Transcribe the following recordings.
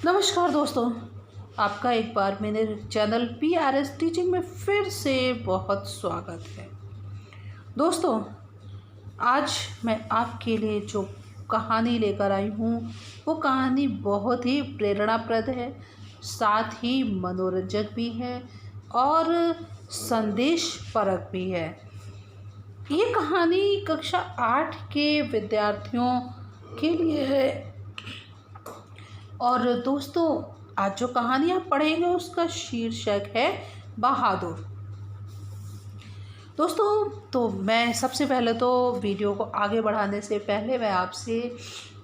नमस्कार दोस्तों, आपका एक बार मेरे चैनल PRS टीचिंग में फिर से बहुत स्वागत है। दोस्तों, आज मैं आपके लिए जो कहानी लेकर आई हूँ वो कहानी बहुत ही प्रेरणाप्रद है, साथ ही मनोरंजक भी है और संदेशपरक भी है। ये कहानी कक्षा 8 के विद्यार्थियों के लिए है। और दोस्तों, आज जो कहानी आप पढ़ेंगे उसका शीर्षक है बहादुर। दोस्तों, तो मैं सबसे पहले तो वीडियो को आगे बढ़ाने से पहले मैं आपसे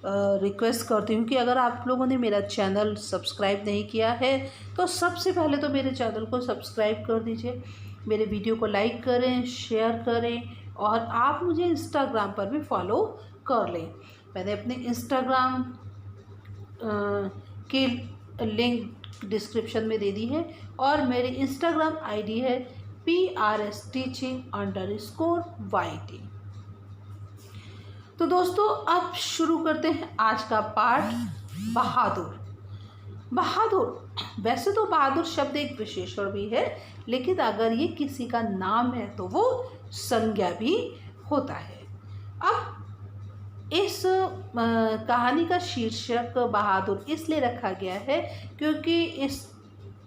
रिक्वेस्ट करती हूँ कि अगर आप लोगों ने मेरा चैनल सब्सक्राइब नहीं किया है तो सबसे पहले तो मेरे चैनल को सब्सक्राइब कर दीजिए, मेरे वीडियो को लाइक करें, शेयर करें और आप मुझे इंस्टाग्राम पर भी फॉलो कर लें। मैंने अपने इंस्टाग्राम की लिंक डिस्क्रिप्शन में दे दी है और मेरी इंस्टाग्राम आईडी है PRS teaching_YT। तो दोस्तों, अब शुरू करते हैं आज का पाठ बहादुर। बहादुर, वैसे तो बहादुर शब्द एक विशेषण भी है, लेकिन अगर ये किसी का नाम है तो वो संज्ञा भी होता है। अब इस कहानी का शीर्षक बहादुर इसलिए रखा गया है क्योंकि इस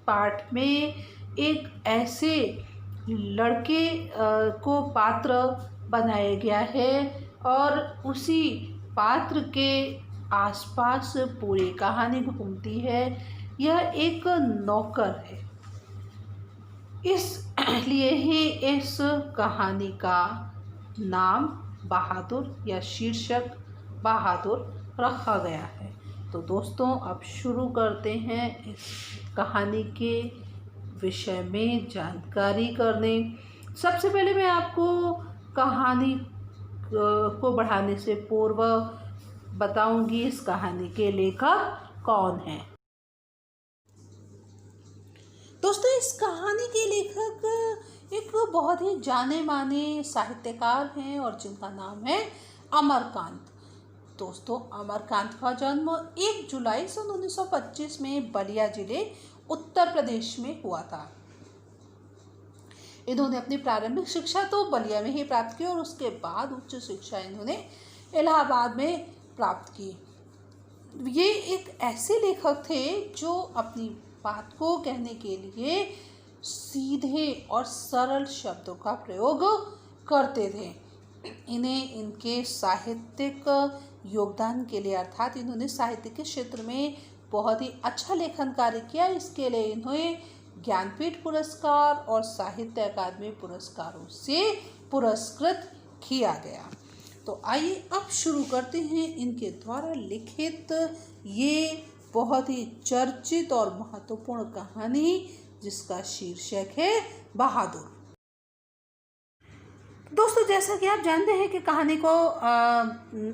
पाठ में एक ऐसे लड़के को पात्र बनाया गया है और उसी पात्र के आसपास पूरी कहानी घूमती है। यह एक नौकर है, इसलिए ही इस कहानी का नाम बहादुर या शीर्षक बहादुर रखा गया है। तो दोस्तों, अब शुरू करते हैं इस कहानी के विषय में जानकारी करने। सबसे पहले मैं आपको कहानी को बढ़ाने से पूर्व बताऊंगी इस कहानी के लेखक कौन हैं। दोस्तों, इस कहानी के लेखक एक बहुत ही जाने माने साहित्यकार हैं और जिनका नाम है अमरकांत। दोस्तों, अमरकांत का जन्म 1 जुलाई सन 1925 में बलिया जिले उत्तर प्रदेश में हुआ था। इन्होंने अपनी प्रारंभिक शिक्षा तो बलिया में ही प्राप्त की और उसके बाद उच्च शिक्षा इन्होंने इलाहाबाद में प्राप्त की। ये एक ऐसे लेखक थे जो अपनी बात को कहने के लिए सीधे और सरल शब्दों का प्रयोग करते थे। इन्हें इनके साहित्यिक योगदान के लिए, अर्थात इन्होंने साहित्य के क्षेत्र में बहुत ही अच्छा लेखन कार्य किया, इसके लिए इन्हें ज्ञानपीठ पुरस्कार और साहित्य अकादमी पुरस्कारों से पुरस्कृत किया गया। तो आइए अब शुरू करते हैं इनके द्वारा लिखित ये बहुत ही चर्चित और महत्वपूर्ण कहानी जिसका शीर्षक है बहादुर। दोस्तों, जैसा कि आप जानते हैं कि कहानी को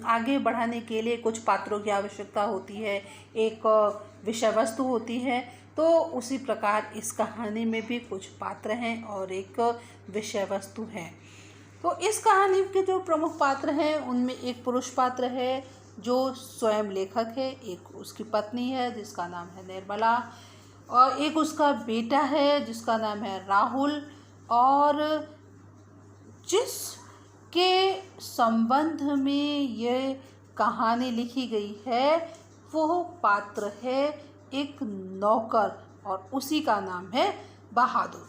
आगे बढ़ाने के लिए कुछ पात्रों की आवश्यकता होती है, एक विषय वस्तु होती है। तो उसी प्रकार इस कहानी में भी कुछ पात्र हैं और एक विषय वस्तु है। तो इस कहानी के जो प्रमुख पात्र हैं उनमें एक पुरुष पात्र है जो स्वयं लेखक है, एक उसकी पत्नी है जिसका नाम है निर्मला और एक उसका बेटा है जिसका नाम है राहुल, और जिसके संबंध में ये कहानी लिखी गई है वो पात्र है एक नौकर और उसी का नाम है बहादुर।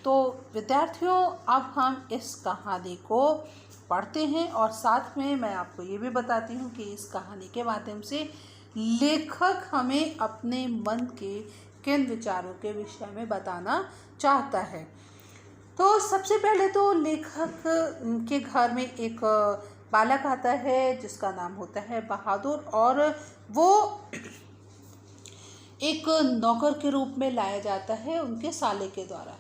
तो विद्यार्थियों, अब हम इस कहानी को पढ़ते हैं और साथ में मैं आपको ये भी बताती हूँ कि इस कहानी के माध्यम से लेखक हमें अपने मन के किन विचारों के विषय में बताना चाहता है। तो सबसे पहले तो लेखक के घर में एक बालक आता है जिसका नाम होता है बहादुर और वो एक नौकर के रूप में लाया जाता है उनके साले के द्वारा।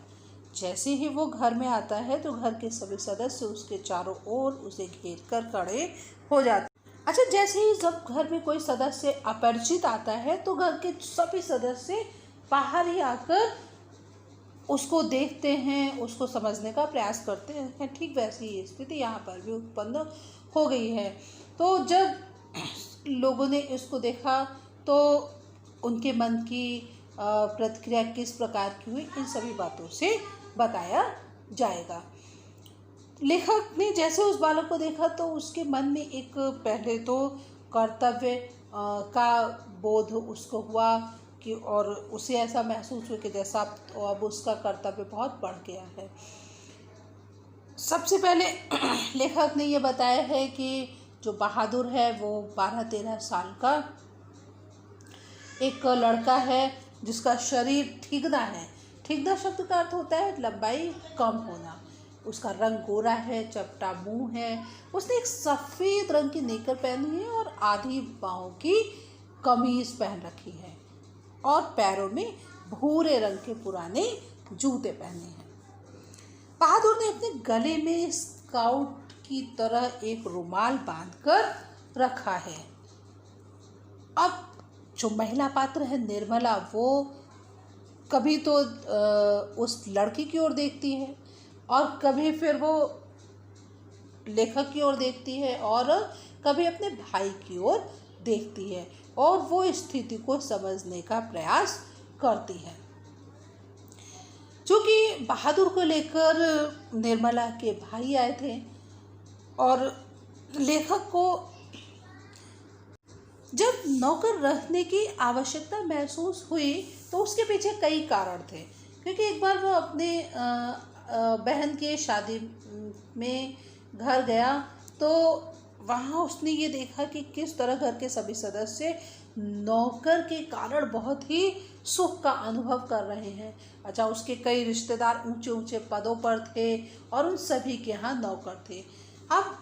जैसे ही वो घर में आता है तो घर के सभी सदस्य उसके चारों ओर उसे घेर कर खड़े हो जाते। अच्छा, जैसे ही जब घर में कोई सदस्य अपरिचित आता है तो घर के सभी सदस्य बाहर ही आकर उसको देखते हैं, उसको समझने का प्रयास करते हैं। ठीक वैसी ही स्थिति यहाँ पर भी उत्पन्न हो गई है। तो जब लोगों ने इसको देखा तो उनके मन की प्रतिक्रिया किस प्रकार की हुई, इन सभी बातों से बताया जाएगा। लेखक ने जैसे उस बालक को देखा तो उसके मन में एक पहले तो कर्तव्य का बोध उसको हुआ कि, और उसे ऐसा महसूस हुआ कि जैसा अब उसका कर्तव्य बहुत बढ़ गया है। सबसे पहले लेखक ने ये बताया है कि जो बहादुर है वो 12-13 साल का एक लड़का है जिसका शरीर ठीकना है। ठीकना शब्द का अर्थ होता है लंबाई कम होना। उसका रंग गोरा है, चपटा मुंह है। उसने एक सफ़ेद रंग की नेकर पहनी है और आधी बाहों की कमीज पहन रखी है और पैरों में भूरे रंग के पुराने जूते पहने हैं। बहादुर ने अपने गले में स्काउट की तरह एक रुमाल बांधकर रखा है। अब जो महिला पात्र है निर्मला, वो कभी तो उस लड़की की ओर देखती है और कभी फिर वो लेखक की ओर देखती है और कभी अपने भाई की ओर देखती है और वो स्थिति को समझने का प्रयास करती है। चूँकि बहादुर को लेकर निर्मला के भाई आए थे और लेखक को जब नौकर रखने की आवश्यकता महसूस हुई तो उसके पीछे कई कारण थे। क्योंकि एक बार वो अपने बहन के शादी में घर गया तो वहाँ उसने ये देखा कि किस तरह घर के सभी सदस्य नौकर के कारण बहुत ही सुख का अनुभव कर रहे हैं। अच्छा, उसके कई रिश्तेदार ऊंचे ऊंचे पदों पर थे और उन सभी के यहाँ नौकर थे। अब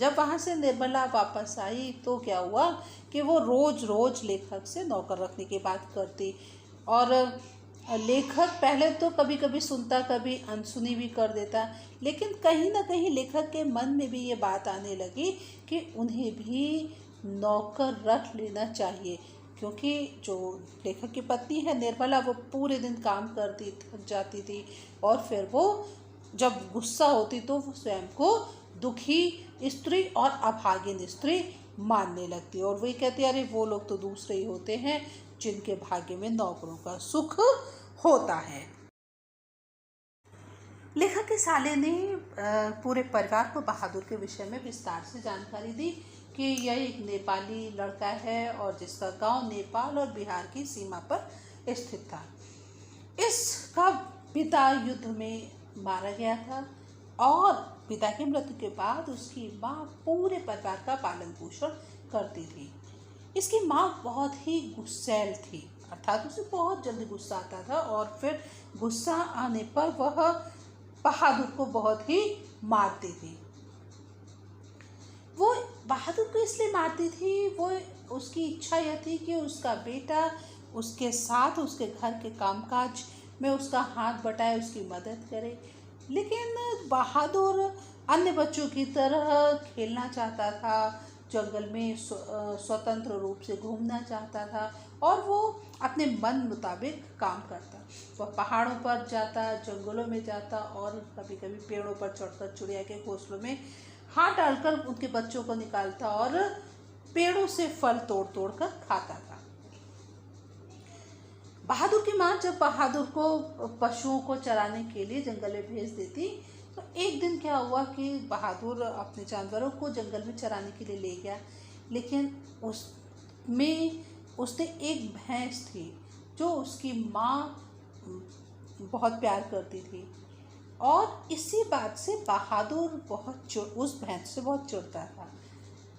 जब वहाँ से निर्मला वापस आई तो क्या हुआ कि वो रोज़ रोज़ लेखक से नौकर रखने की बात करती और लेखक पहले तो कभी कभी सुनता, कभी अनसुनी भी कर देता, लेकिन कहीं ना कहीं लेखक के मन में भी ये बात आने लगी कि उन्हें भी नौकर रख लेना चाहिए। क्योंकि जो लेखक की पत्नी है निर्मला, वो पूरे दिन काम करती, थक जाती थी और फिर वो जब गुस्सा होती तो वो स्वयं को दुखी स्त्री और अभागिन स्त्री मानने लगती और वही कहती अरे वो लोग तो दूसरे ही होते हैं जिनके भाग्य में नौकरों का सुख होता है। लेखक के साले ने पूरे परिवार को बहादुर के विषय में विस्तार से जानकारी दी कि यह एक नेपाली लड़का है और जिसका गांव नेपाल और बिहार की सीमा पर स्थित था। इसका पिता युद्ध में मारा गया था और पिता की मृत्यु के बाद उसकी माँ पूरे परिवार का पालन पोषण करती थी। इसकी माँ बहुत ही गुस्सैल थी, अर्थात उसे बहुत जल्दी गुस्सा आता था और फिर गुस्सा आने पर वह बहादुर को बहुत ही मारती थी। वो बहादुर को इसलिए मारती थी, वो उसकी इच्छा यह थी कि उसका बेटा उसके साथ उसके घर के कामकाज में उसका हाथ बटाए, उसकी मदद करे। लेकिन बहादुर अन्य बच्चों की तरह खेलना चाहता था, जंगल में स्वतंत्र रूप से घूमना चाहता था और वो अपने मन मुताबिक काम करता। वह पहाड़ों पर जाता, जंगलों में जाता और कभी कभी पेड़ों पर चढ़कर चिड़िया के घोंसलों में हाथ डालकर उनके बच्चों को निकालता और पेड़ों से फल तोड़ तोड़ कर खाता था। बहादुर की माँ जब बहादुर को पशुओं को चराने के लिए जंगल में भेज देती तो एक दिन क्या हुआ कि बहादुर अपने जानवरों को जंगल में चराने के लिए ले गया, लेकिन उसमें उसने एक भैंस थी जो उसकी माँ बहुत प्यार करती थी और इसी बात से बहादुर उस भैंस से बहुत चिढ़ता था।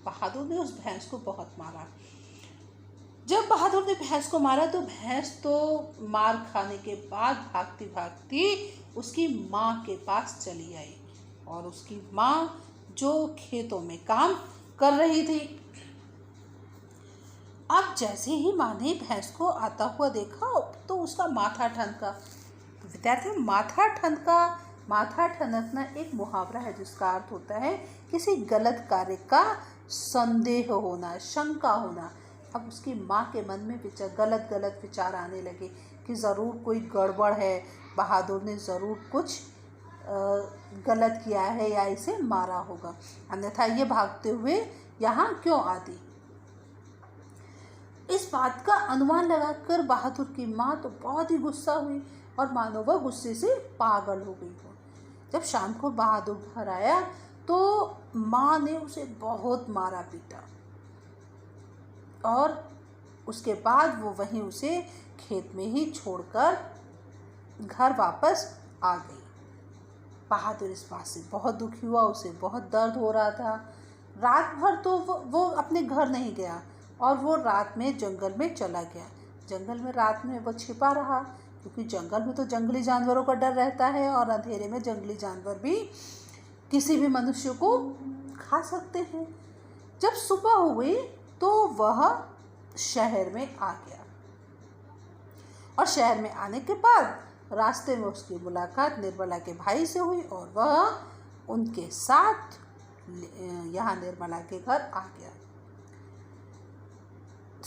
बहादुर ने उस भैंस को बहुत मारा। जब बहादुर ने भैंस को मारा तो भैंस तो मार खाने के बाद भागती भागती उसकी माँ के पास चली आई और उसकी माँ जो खेतों में काम कर रही थी। अब जैसे ही माँ ने भैंस को आता हुआ देखा तो उसका माथा ठनका। विद्यार्थी, माथा ठनकना एक मुहावरा है जिसका अर्थ होता है किसी गलत कार्य का संदेह होना, शंका होना। अब उसकी माँ के मन में गलत विचार आने लगे कि ज़रूर कोई गड़बड़ है, बहादुर ने ज़रूर कुछ गलत किया है या इसे मारा होगा, अन्यथा ये भागते हुए यहाँ क्यों आती। इस बात का अनुमान लगाकर बहादुर की माँ तो बहुत ही गुस्सा हुई और मानो वह गुस्से से पागल हो गई हो। जब शाम को बहादुर घर आया तो माँ ने उसे बहुत मारा पीटा और उसके बाद वो वहीं उसे खेत में ही छोड़कर घर वापस आ गई। बहादुर इस बात से बहुत दुखी हुआ, उसे बहुत दर्द हो रहा था। रात भर तो वो अपने घर नहीं गया और वो रात में जंगल में चला गया। जंगल में रात में वो छिपा रहा, क्योंकि जंगल में तो जंगली जानवरों का डर रहता है और अंधेरे में जंगली जानवर भी किसी भी मनुष्य को खा सकते हैं। जब सुबह हो गई तो वह शहर में आ गया और शहर में आने के बाद रास्ते में उसकी मुलाकात निर्मला के भाई से हुई और वह उनके साथ यहाँ निर्मला के घर आ गया।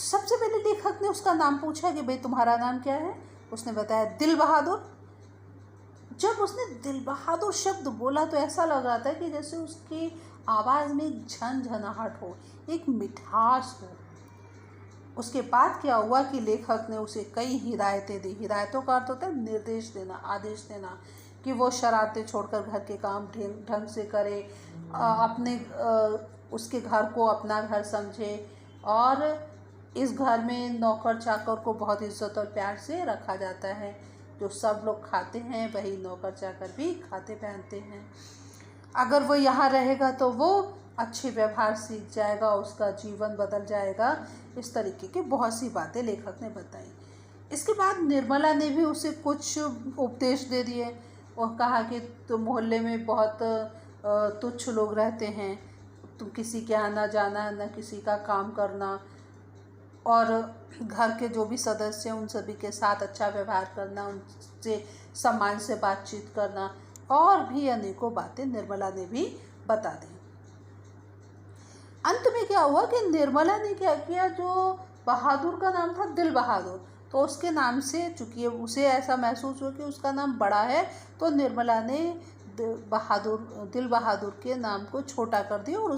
सबसे पहले लेखक ने उसका नाम पूछा कि भाई तुम्हारा नाम क्या है। उसने बताया दिल बहादुर। जब उसने दिल बहादुर शब्द बोला तो ऐसा लग रहा था कि जैसे उसकी आवाज़ में एक झनझनाहट हो, एक मिठास हो। उसके बाद क्या हुआ कि लेखक ने उसे कई हिदायतें दी। हिदायतों का अर्थ होता है निर्देश देना, आदेश देना, कि वो शरारतें छोड़कर घर के काम ढंग से करे, उसके घर को अपना घर समझे और इस घर में नौकर चाकर को बहुत इज्जत और प्यार से रखा जाता है। जो सब लोग खाते हैं वही नौकर चाकर भी खाते पहनते हैं। अगर वो यहाँ रहेगा तो वो अच्छे व्यवहार सीख जाएगा, उसका जीवन बदल जाएगा। इस तरीके की बहुत सी बातें लेखक ने बताई। इसके बाद निर्मला ने भी उसे कुछ उपदेश दे दिए। वह कहा कि तुम मोहल्ले में बहुत तुच्छ लोग रहते हैं, तुम किसी के यहाँ ना जाना, न किसी का काम करना और घर के जो भी सदस्य हैं उन सभी के साथ अच्छा व्यवहार करना, उनसे सम्मान से बातचीत करना और भी अनेकों बातें निर्मला ने भी बता दी। अंत में क्या हुआ कि निर्मला ने क्या किया, जो बहादुर का नाम था दिल बहादुर, तो उसके नाम से चूँकि उसे ऐसा महसूस हुआ कि उसका नाम बड़ा है, तो निर्मला ने दिल बहादुर के नाम को छोटा कर दिया और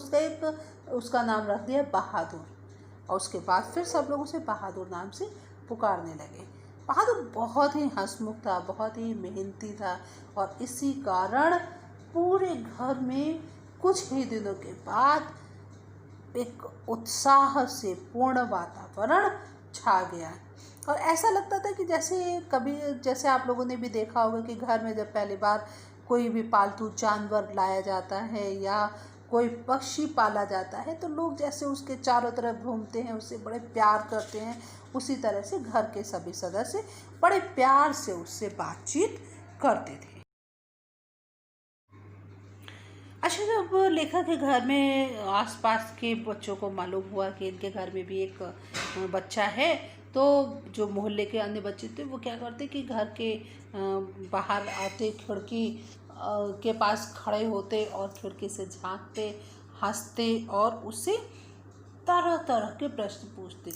उसका नाम रख दिया बहादुर। और उसके बाद फिर सब लोग उसे बहादुर नाम से पुकारने लगे। बहादुर बहुत ही हंसमुख था, बहुत ही मेहनती था और इसी कारण पूरे घर में कुछ ही दिनों के बाद एक उत्साह से पूर्ण वातावरण छा गया। और ऐसा लगता था कि जैसे आप लोगों ने भी देखा होगा कि घर में जब पहली बार कोई भी पालतू जानवर लाया जाता है या कोई पक्षी पाला जाता है तो लोग जैसे उसके चारों तरफ घूमते हैं, उससे बड़े प्यार करते हैं, उसी तरह से घर के सभी सदस्य बड़े प्यार से उससे बातचीत करते थे। अच्छा, जब लेखक के घर में आसपास के बच्चों को मालूम हुआ कि इनके घर में भी एक बच्चा है, तो जो मोहल्ले के अन्य बच्चे थे वो क्या करते कि घर के बाहर आते, खिड़की के पास खड़े होते और खिड़की से झांकते, हंसते और उससे तरह तरह के प्रश्न पूछते।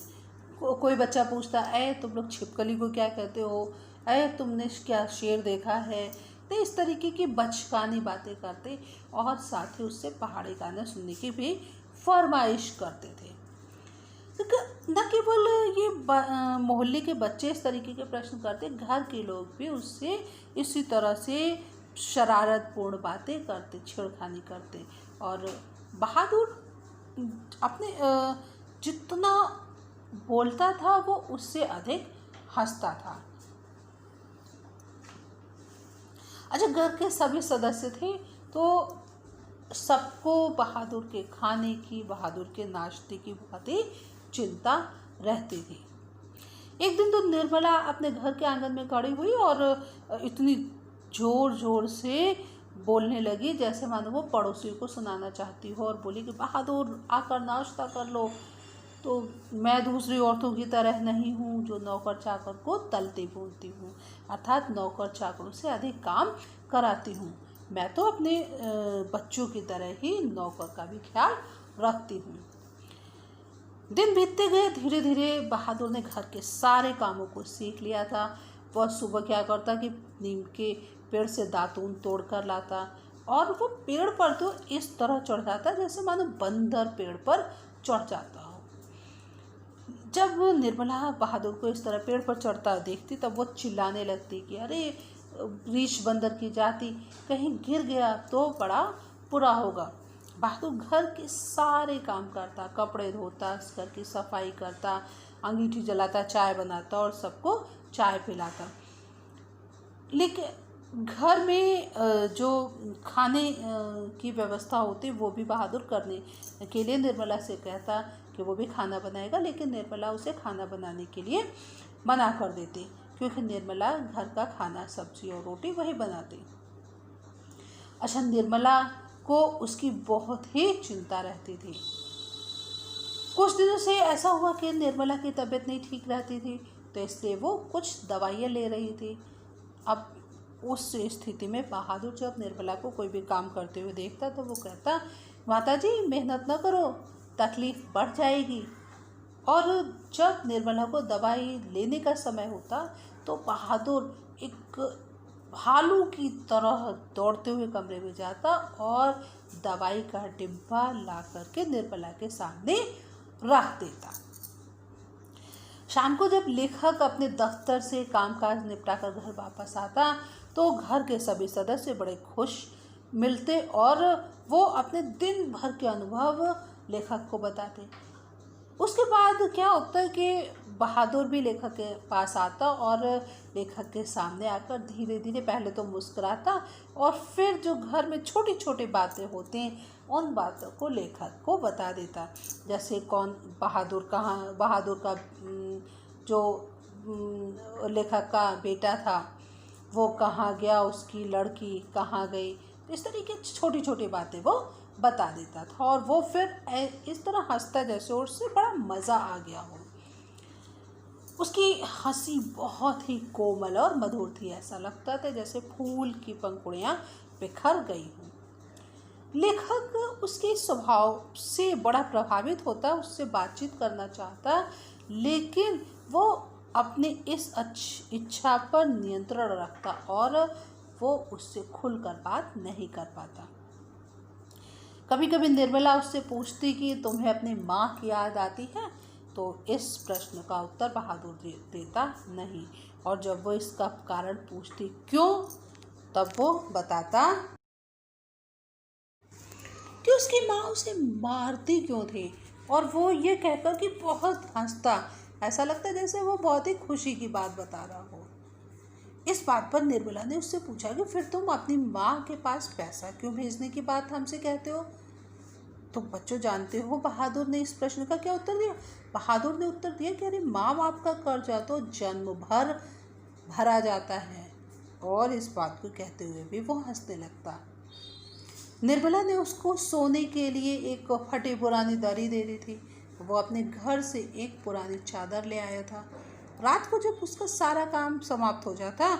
कोई बच्चा पूछता, अरे तुम लोग छिपकली को क्या कहते हो, अरे तुमने क्या शेर देखा है। तो इस तरीके की बचकानी बातें करते और साथ ही उससे पहाड़ी गाने सुनने की भी फरमाइश करते थे। न केवल ये मोहल्ले के बच्चे इस तरीके के प्रश्न करते, घर के लोग भी उससे इसी तरह से शरारतपूर्ण बातें करते, छेड़खानी करते और बहादुर अपने जितना बोलता था वो उससे अधिक हंसता था। अच्छा, घर के सभी सदस्य थे तो सबको बहादुर के खाने की, बहादुर के नाश्ते की बहुत ही चिंता रहती थी। एक दिन तो निर्मला अपने घर के आंगन में खड़ी हुई और इतनी जोर जोर से बोलने लगी जैसे मानो वो पड़ोसी को सुनाना चाहती हो और बोली कि बहादुर आकर नाश्ता कर लो। तो मैं दूसरी औरतों की तरह नहीं हूँ जो नौकर चाकर को तलती बोलती हूँ, अर्थात नौकर चाकरों से अधिक काम कराती हूँ। मैं तो अपने बच्चों की तरह ही नौकर का भी ख्याल रखती हूँ। दिन बीतते गए, धीरे धीरे बहादुर ने घर के सारे कामों को सीख लिया था। वह सुबह क्या करता कि नीम के पेड़ से दातून तोड़ कर लाता और वो पेड़ पर तो इस तरह चढ़ जाता जैसे मानो बंदर पेड़ पर चढ़ जाता हो। जब निर्मला बहादुर को इस तरह पेड़ पर चढ़ता देखती तब वो चिल्लाने लगती कि अरे रीछ बंदर की जाति, कहीं गिर गया तो बड़ा बुरा होगा। बहादुर घर के सारे काम करता, कपड़े धोता, घर की सफाई करता, अंगीठी जलाता, चाय बनाता और सबको चाय पिलाता। लेकिन घर में जो खाने की व्यवस्था होती वो भी बहादुर करने के लिए निर्मला से कहता कि वो भी खाना बनाएगा, लेकिन निर्मला उसे खाना बनाने के लिए मना कर देती क्योंकि निर्मला घर का खाना, सब्जी और रोटी वही बनाती। अच्छा, निर्मला को उसकी बहुत ही चिंता रहती थी। कुछ दिनों से ऐसा हुआ कि निर्मला की तबीयत नहीं ठीक रहती थी, तो इसलिए वो कुछ दवाइयाँ ले रही थी। अब उस स्थिति में बहादुर जब निर्मला को कोई भी काम करते हुए देखता तो वो कहता, माताजी मेहनत न करो, तकलीफ बढ़ जाएगी। और जब निर्मला को दवाई लेने का समय होता तो बहादुर एक भालू की तरह दौड़ते हुए कमरे में जाता और दवाई का डिब्बा ला करके निर्मला के सामने रख देता। शाम को जब लेखक अपने दफ्तर से कामकाज निपटाकर घर वापस आता तो घर के सभी सदस्य बड़े खुश मिलते और वो अपने दिन भर के अनुभव लेखक को बताते। उसके बाद क्या होता है कि बहादुर भी लेखक के पास आता और लेखक के सामने आकर धीरे धीरे पहले तो मुस्कुराता और फिर जो घर में छोटी छोटी बातें होती हैं उन बातों को लेखक को बता देता। जैसे कौन बहादुर का जो लेखक का बेटा था वो कहाँ गया, उसकी लड़की कहाँ गई, इस तरीके छोटी छोटी बातें वो बता देता था और वो फिर इस तरह हंसता जैसे उससे बड़ा मज़ा आ गया हो। उसकी हंसी बहुत ही कोमल और मधुर थी, ऐसा लगता था जैसे फूल की पंखुड़ियाँ बिखर गई हों। लेखक उसके स्वभाव से बड़ा प्रभावित होता, उससे बातचीत करना चाहता, लेकिन वो अपनी इस इच्छा पर नियंत्रण रखता और वो उससे खुलकर बात नहीं कर पाता। कभी कभी निर्मला उससे पूछती कि तुम्हें अपनी माँ की याद आती है, तो इस प्रश्न का उत्तर बहादुर देता नहीं, और जब वो इसका कारण पूछती क्यों, तब वो बताता कि उसकी माँ उसे मारती क्यों थी, और वो ये कहकर कि बहुत हंसता, ऐसा लगता जैसे वो बहुत ही खुशी की बात बता रहा हो। इस बात पर निर्मला ने उससे पूछा कि फिर तुम अपनी माँ के पास पैसा क्यों भेजने की बात हमसे कहते हो। तो बच्चों जानते हो बहादुर ने इस प्रश्न का क्या उत्तर दिया। बहादुर ने उत्तर दिया कि अरे माँ बाप का कर्जा तो जन्म भर भरा जाता है, और इस बात को कहते हुए भी वो हंसने लगता। निर्मला ने उसको सोने के लिए एक फटी पुरानी दरी दे दी थी। वो अपने घर से एक पुरानी चादर ले आया था। रात को जब उसका सारा काम समाप्त हो जाता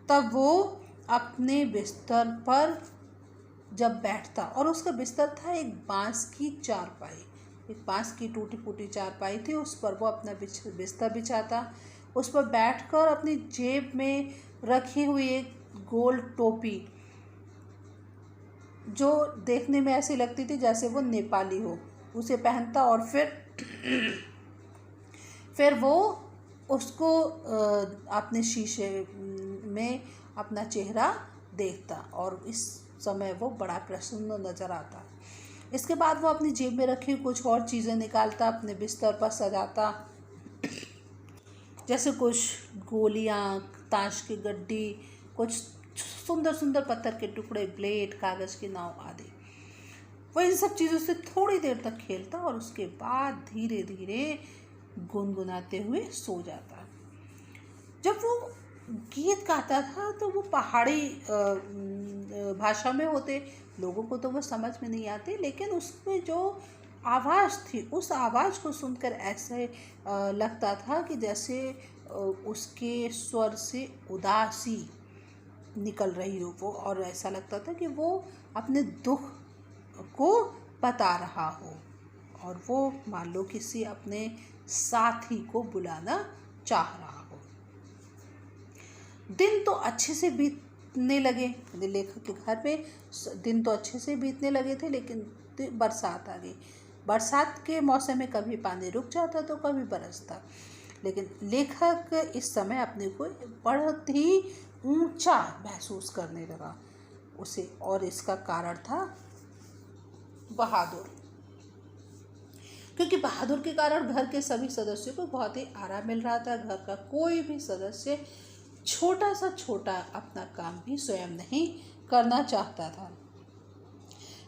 तब वो अपने बिस्तर पर जब बैठता, और उसका बिस्तर था एक बांस की चारपाई, एक बांस की टूटी फूटी चारपाई थी, उस पर वो अपना बिस्तर बिछाता। उस पर बैठकर अपनी जेब में रखी हुई एक गोल टोपी, जो देखने में ऐसी लगती थी जैसे वो नेपाली हो, उसे पहनता और फिर वो उसको अपने शीशे में अपना चेहरा देखता, और इस समय वो बड़ा प्रसन्न नज़र आता। इसके बाद वो अपनी जेब में रखी कुछ और चीज़ें निकालता, अपने बिस्तर पर सजाता, जैसे कुछ गोलियां, ताश की गड्डी, कुछ सुंदर सुंदर पत्थर के टुकड़े, ब्लेड, कागज़ की नाव आदि। वो इन सब चीज़ों से थोड़ी देर तक खेलता और उसके बाद धीरे धीरे गुनगुनाते हुए सो जाता। जब वो गीत गाता था तो वो पहाड़ी भाषा में होते, लोगों को तो वो समझ में नहीं आते, लेकिन उसमें जो आवाज़ थी उस आवाज़ को सुनकर ऐसे लगता था कि जैसे उसके स्वर से उदासी निकल रही हो वो, और ऐसा लगता था कि वो अपने दुख को बता रहा हो, और वो मान लो किसी अपने साथी को बुलाना चाह रहा हो। दिन तो अच्छे से बीतने लगे, लेखक के घर में दिन तो अच्छे से बीतने लगे थे, लेकिन बरसात आ गई। बरसात के मौसम में कभी पानी रुक जाता तो कभी बरसता, लेकिन लेखक इस समय अपने को बहुत ही ऊंचा महसूस करने लगा उसे, और इसका कारण था बहादुर। क्योंकि बहादुर के कारण घर के सभी सदस्यों को बहुत ही आराम मिल रहा था। घर का कोई भी सदस्य छोटा सा छोटा अपना काम भी स्वयं नहीं करना चाहता था।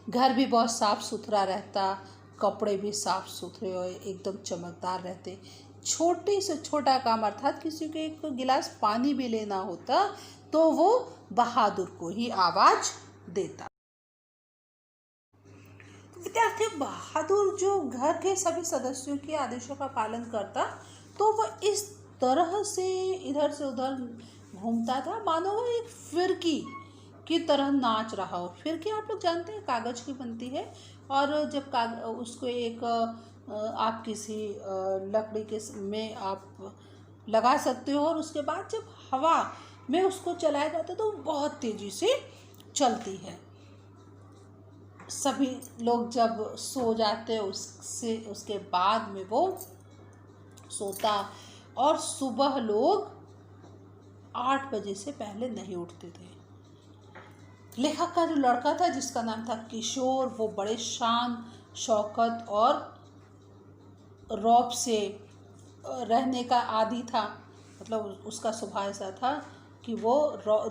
घर भी बहुत साफ सुथरा रहता, कपड़े भी साफ सुथरे और एकदम चमकदार रहते। छोटे से छोटा काम अर्थात किसी को एक गिलास पानी भी लेना होता तो वो बहादुर को ही आवाज देता। विद्यार्थी, बहादुर जो घर के सभी सदस्यों के आदेशों का पालन करता तो वह इस तरह से इधर से उधर घूमता था मानो वो एक फिरकी की तरह नाच रहा हो। फिरकी आप लोग जानते हैं कागज़ की बनती है, और जब उसको एक आप किसी लकड़ी के में आप लगा सकते हो, और उसके बाद जब हवा में उसको चलाया जाता है तो बहुत तेज़ी से चलती है। सभी लोग जब सो जाते उसके बाद में वो सोता, और सुबह लोग 8 बजे से पहले नहीं उठते थे। लेखक का जो लड़का था जिसका नाम था किशोर, वो बड़े शान शौकत और रौब से रहने का आदी था। मतलब उसका स्वभाव ऐसा था कि वो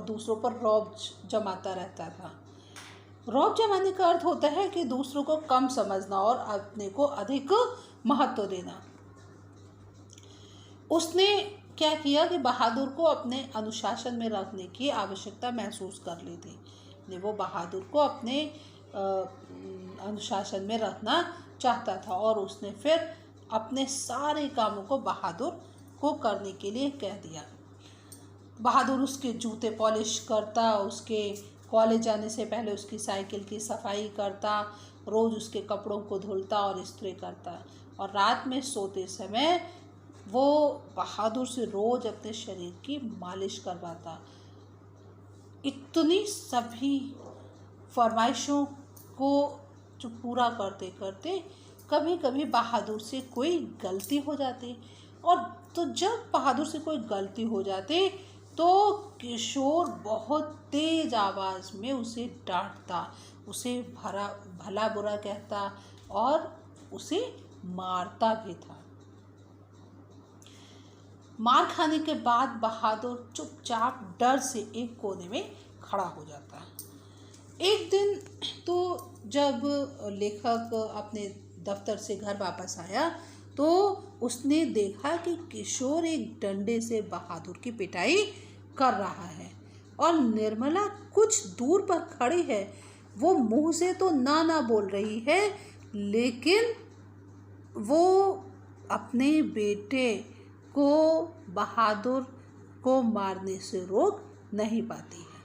दूसरों पर रौब जमाता रहता था। रौब जमाने का अर्थ होता है कि दूसरों को कम समझना और अपने को अधिक महत्व देना। उसने क्या किया कि बहादुर को अपने अनुशासन में रखने की आवश्यकता महसूस कर ली थी। वो बहादुर को अपने अनुशासन में रखना चाहता था, और उसने फिर अपने सारे कामों को बहादुर को करने के लिए कह दिया। बहादुर उसके जूते पॉलिश करता, उसके कॉलेज जाने से पहले उसकी साइकिल की सफाई करता, रोज़ उसके कपड़ों को धुलता और इस्त्री करता, और रात में सोते समय वो बहादुर से रोज़ अपने शरीर की मालिश करवाता। इतनी सभी फरमाइशों को जो पूरा करते करते कभी कभी बहादुर से कोई गलती हो जाती, और तो जब बहादुर से कोई गलती हो जाती तो किशोर बहुत तेज आवाज़ में उसे डांटता, उसे भला बुरा कहता और उसे मारता भी था। मार खाने के बाद बहादुर चुपचाप डर से एक कोने में खड़ा हो जाता। एक दिन तो जब लेखक अपने दफ्तर से घर वापस आया तो उसने देखा कि किशोर एक डंडे से बहादुर की पिटाई कर रहा है, और निर्मला कुछ दूर पर खड़ी है। वो मुंह से तो ना बोल रही है, लेकिन वो अपने बेटे को बहादुर को मारने से रोक नहीं पाती है।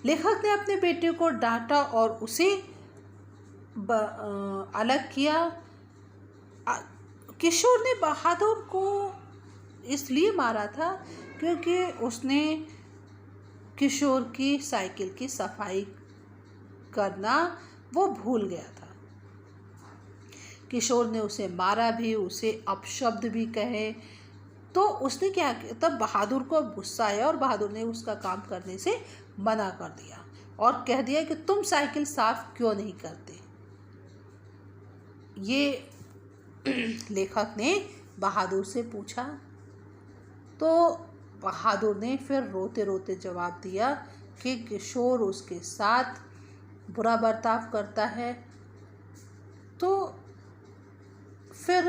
लेखक ने अपने बेटे को डांटा और उसे अलग किया। किशोर ने बहादुर को इसलिए मारा था क्योंकि उसने किशोर की साइकिल की सफाई करना वो भूल गया था। किशोर ने उसे मारा भी, उसे अपशब्द भी कहे, तो उसने क्या किया, तब बहादुर को गुस्सा आया और बहादुर ने उसका काम करने से मना कर दिया और कह दिया कि तुम साइकिल साफ क्यों नहीं करते। ये लेखक ने बहादुर से पूछा, तो बहादुर ने फिर रोते रोते जवाब दिया कि किशोर उसके साथ बुरा बर्ताव करता है। तो फिर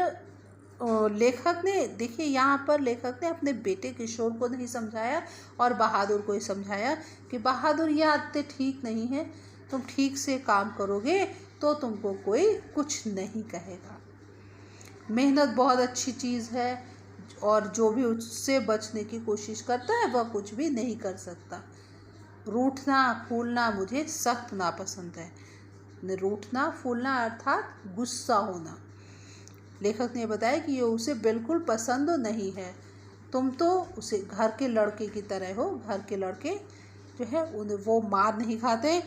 लेखक ने, देखिए यहाँ पर लेखक ने अपने बेटे किशोर को नहीं समझाया और बहादुर को ही समझाया कि बहादुर ये आदतें ठीक नहीं है, तुम ठीक से काम करोगे तो तुमको कोई कुछ नहीं कहेगा। मेहनत बहुत अच्छी चीज़ है और जो भी उससे बचने की कोशिश करता है वह कुछ भी नहीं कर सकता। रूठना फूलना मुझे सख्त नापसंद है। रूठना फूलना अर्थात गुस्सा होना। लेखक ने बताया कि ये उसे बिल्कुल पसंद नहीं है। तुम तो उसे घर के लड़के की तरह हो। घर के लड़के जो है उन्हें वो मार नहीं खाते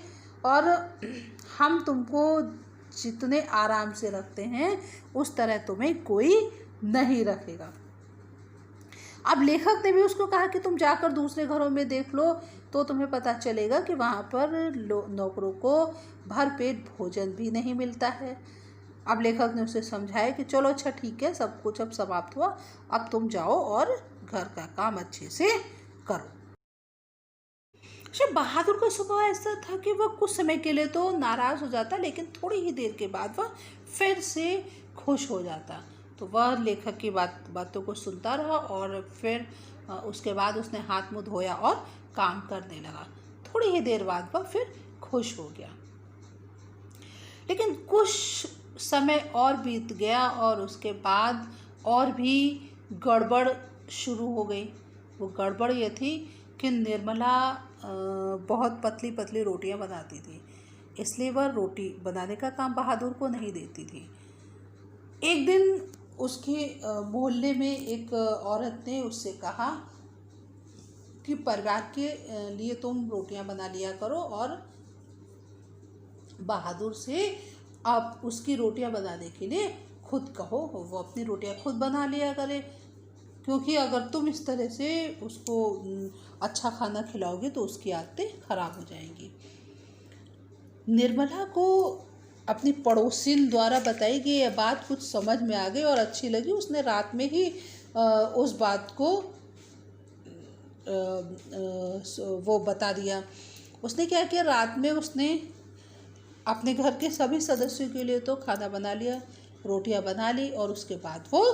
और हम तुमको जितने आराम से रखते हैं उस तरह तुम्हें कोई नहीं रखेगा। अब लेखक ने भी उसको कहा कि तुम जाकर दूसरे घरों में देख लो तो तुम्हें पता चलेगा कि वहाँ पर नौकरों को भरपेट भोजन भी नहीं मिलता है। अब लेखक ने उसे समझाया कि चलो अच्छा ठीक है, सब कुछ अब समाप्त हुआ, अब तुम जाओ और घर का काम अच्छे से करो। बहादुर का स्वभाव ऐसा था कि वह कुछ समय के लिए तो नाराज़ हो जाता, लेकिन थोड़ी ही देर के बाद वह फिर से खुश हो जाता। तो वह लेखक की बातों को सुनता रहा और फिर उसके बाद उसने हाथ मुँह धोया और काम करने लगा। थोड़ी ही देर बाद वह फिर खुश हो गया। लेकिन कुछ समय और बीत गया और उसके बाद और भी गड़बड़ शुरू हो गई। वो गड़बड़ ये थी कि निर्मला बहुत पतली पतली रोटियां बनाती थी, इसलिए वह रोटी बनाने का काम बहादुर को नहीं देती थी। एक दिन उसके मोहल्ले में एक औरत ने उससे कहा कि परिवार के लिए तुम रोटियां बना लिया करो और बहादुर से आप उसकी रोटियां बनाने के लिए खुद कहो, वो अपनी रोटियां खुद बना लिया करे, क्योंकि अगर तुम इस तरह से उसको अच्छा खाना खिलाओगे तो उसकी आदतें खराब हो जाएंगी। निर्मला को अपनी पड़ोसिन द्वारा बताई गई यह बात कुछ समझ में आ गई और अच्छी लगी। उसने रात में ही उस बात को वो बता दिया। उसने क्या किया, रात में उसने अपने घर के सभी सदस्यों के लिए तो खाना बना लिया, रोटियां बना ली और उसके बाद वो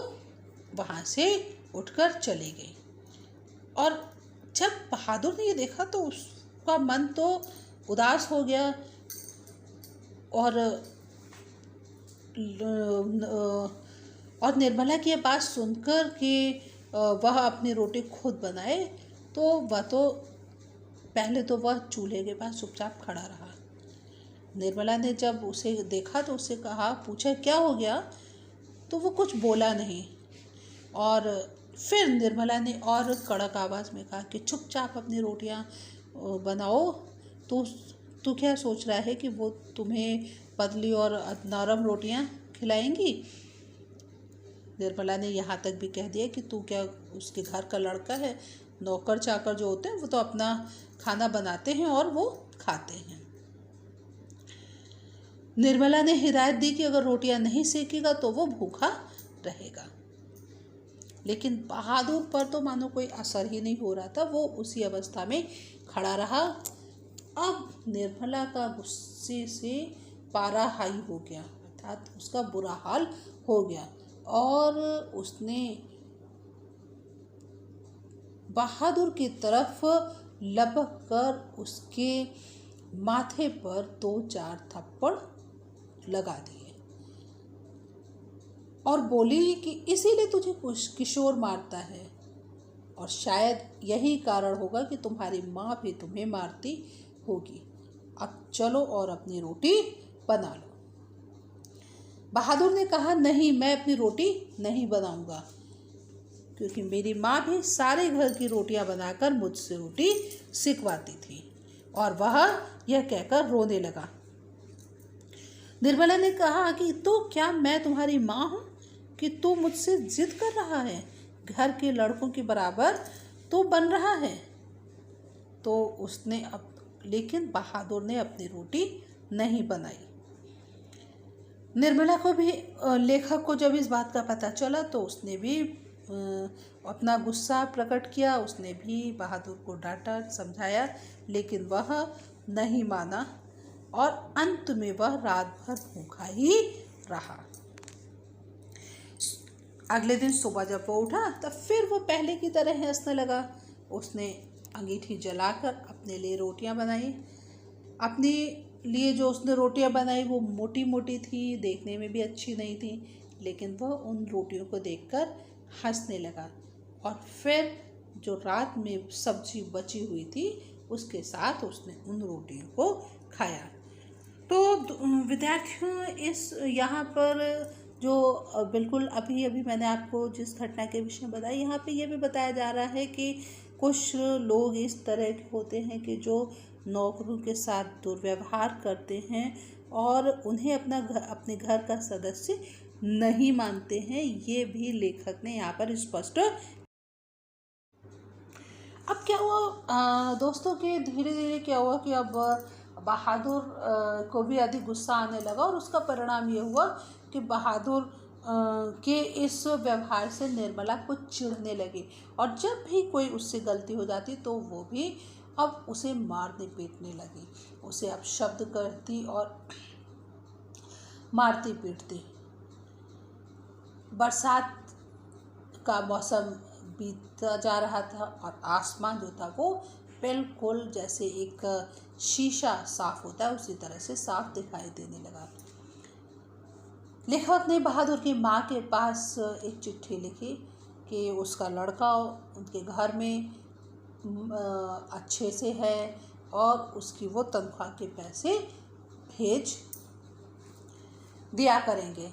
वहाँ से उठकर चली गई। और जब बहादुर ने ये देखा तो उसका मन तो उदास हो गया और निर्मला की बात सुनकर कि वह अपनी रोटी खुद बनाए तो पहले तो वह चूल्हे के पास चुपचाप खड़ा रहा। निर्मला ने जब उसे देखा तो उससे पूछा क्या हो गया, तो वो कुछ बोला नहीं। और फिर निर्मला ने और कड़क आवाज़ में कहा कि चुपचाप अपनी रोटियां बनाओ। तू क्या सोच रहा है कि वो तुम्हें पतली और नरम रोटियां खिलाएंगी? निर्मला ने यहाँ तक भी कह दिया कि तू क्या उसके घर का लड़का है? नौकर चाकर जो होते हैं वो तो अपना खाना बनाते हैं और वो खाते हैं। निर्मला ने हिदायत दी कि अगर रोटियां नहीं सेकेगा तो वो भूखा रहेगा। लेकिन बहादुर पर तो मानो कोई असर ही नहीं हो रहा था, वो उसी अवस्था में खड़ा रहा। अब निर्मला का गुस्से से पारा हाई हो गया, अर्थात उसका बुरा हाल हो गया और उसने बहादुर की तरफ लपक कर उसके माथे पर 2-4 थप्पड़ लगा दिए और बोली कि इसीलिए तुझे किशोर मारता है और शायद यही कारण होगा कि तुम्हारी माँ भी तुम्हें मारती होगी। अब चलो और अपनी रोटी बना लो। बहादुर ने कहा नहीं, मैं अपनी रोटी नहीं बनाऊंगा, क्योंकि मेरी माँ भी सारे घर की रोटियां बनाकर मुझसे रोटी सिखवाती थी। और वह यह कहकर रोने लगा। निर्मला ने कहा कि तो क्या मैं तुम्हारी माँ हूँ कि तू मुझसे जिद कर रहा है? घर के लड़कों के बराबर तो बन रहा है। तो उसने लेकिन बहादुर ने अपनी रोटी नहीं बनाई। निर्मला को भी, लेखक को जब इस बात का पता चला तो उसने भी अपना गुस्सा प्रकट किया। उसने भी बहादुर को डांटा, समझाया, लेकिन वह नहीं माना और अंत में वह रात भर भूखा ही रहा। अगले दिन सुबह जब वो उठा तब फिर वो पहले की तरह हंसने लगा। उसने अंगीठी जलाकर अपने लिए रोटियां बनाई। अपने लिए जो उसने रोटियां बनाई वो मोटी मोटी थी, देखने में भी अच्छी नहीं थी, लेकिन वह उन रोटियों को देखकर हंसने लगा और फिर जो रात में सब्जी बची हुई थी उसके साथ उसने उन रोटियों को खाया। तो विद्यार्थियों, इस यहाँ पर जो बिल्कुल अभी अभी मैंने आपको जिस घटना के विषय में बताया, यहाँ पे ये भी बताया जा रहा है कि कुछ लोग इस तरह के होते हैं कि जो नौकरों के साथ दुर्व्यवहार करते हैं और उन्हें अपने घर का सदस्य नहीं मानते हैं। ये भी लेखक ने यहाँ पर स्पष्ट। अब क्या हुआ दोस्तों के धीरे धीरे क्या हुआ कि अब बहादुर को भी अधिक गुस्सा आने लगा, और उसका परिणाम ये हुआ कि बहादुर के इस व्यवहार से निर्मला को चिढ़ने लगी, और जब भी कोई उससे गलती हो जाती तो वो भी अब उसे मारने पीटने लगी, उसे अब शब्द करती और मारती पीटती। बरसात का मौसम बीतता जा रहा था और आसमान जो था वो बिल्कुल जैसे एक शीशा साफ होता है उसी तरह से साफ दिखाई देने लगा। लेखक ने बहादुर की माँ के पास एक चिट्ठी लिखी कि उसका लड़का उनके घर में अच्छे से है और उसकी वो तनख्वाह के पैसे भेज दिया करेंगे।